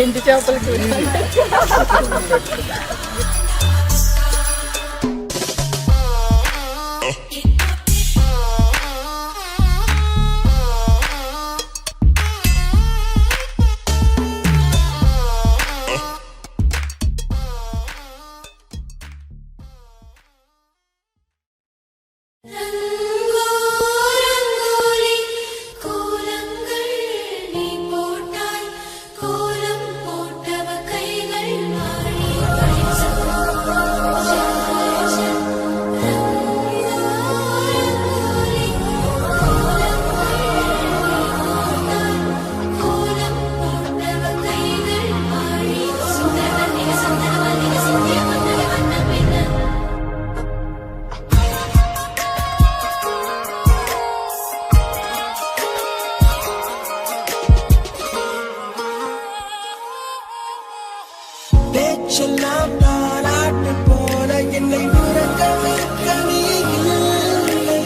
ఎండు చేపల కూర. பேச்செல்லாம் தாலாட்டு போல என்னை உறங்க வைக்க நீ இல்லை.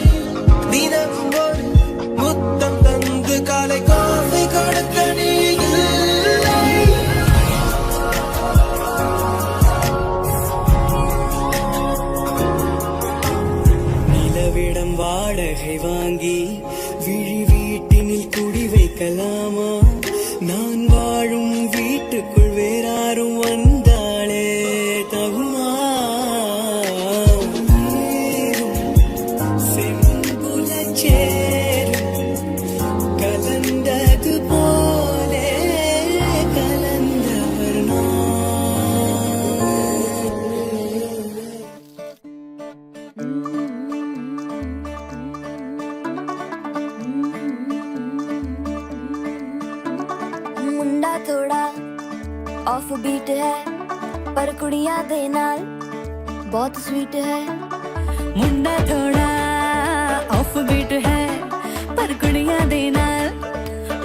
தினமும் ஒரு முத்தம் தந்து காலை காஃபி கொடுக்க நீ இல்லை. நிலவிடம் வாடகை வாங்கி விழி வீட்டினில் குடி வைக்கலாமா? நான் வாழும் வீட்டுக்குள் வேறாரும் வந்தாளே தகுமா? செம்புல சேரும் கலந்தது போலே கலந்தவர் मुंडा थोड़ा ऑफ बीट है पर कुड़ियां दे नाल बहुत स्वीट है. मुंडा थोड़ा ऑफ बीट है पर कुड़ियां दे नाल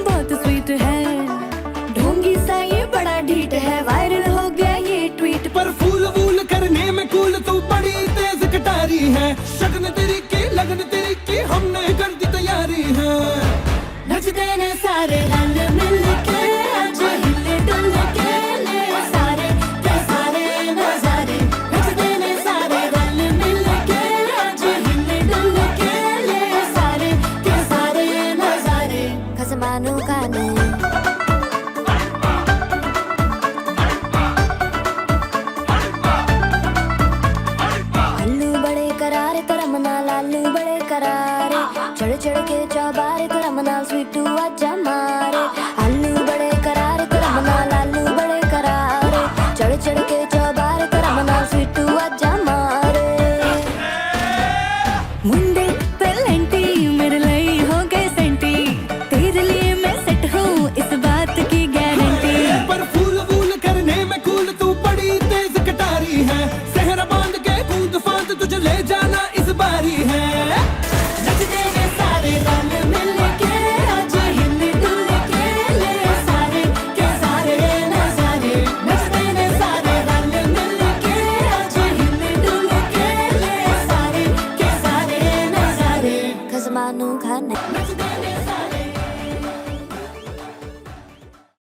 बहुत स्वीट है. ढोंगी सा ये बड़ा ढीठ है, वायरल हो गया ये ट्वीट. पर फूल वूल करने में कूल तू बड़ी तेज कटारी है. शगन तेरी की लगन तेरी की हमने कर दी तैयारी है. नचते ने सारे रंग मिल के आज हिले डुल के ले सारे के सारे नजारे. नचते ने सारे रंग मिल के आज हिले डुल के ले सारे के सारे नजारे. खसमानू खाने आलू बड़े करारे करम नाल आलू बड़े करारे. चढ़ चढ़ के चौबारे करम नाल स्वीटू आजा मारे. आलू बड़े करारे करम नाल आलू बड़े करारे. चढ़ चढ़ के चौबारे करम नाल स्वीटू आजा मारे. मुंडे पेलेंटी मेरे लिए हो गए सेंटी. तेरे लिए मैं सेट हूँ इस बात की गारंटी. पर फूल वूल करने में कूल तू बड़ी तेज कटारी है. सहरा बांध के कूद फांद तुझे ले जाना इस बारी है. नचते ने सारे रंग मिल के आज हिले डुल के ले सारे के सारे नजारे. नचते ने सारे रंग मिल के आज हिले डुल के ले सारे के सारे नजारे. खसमानू खाने नचते ने सारे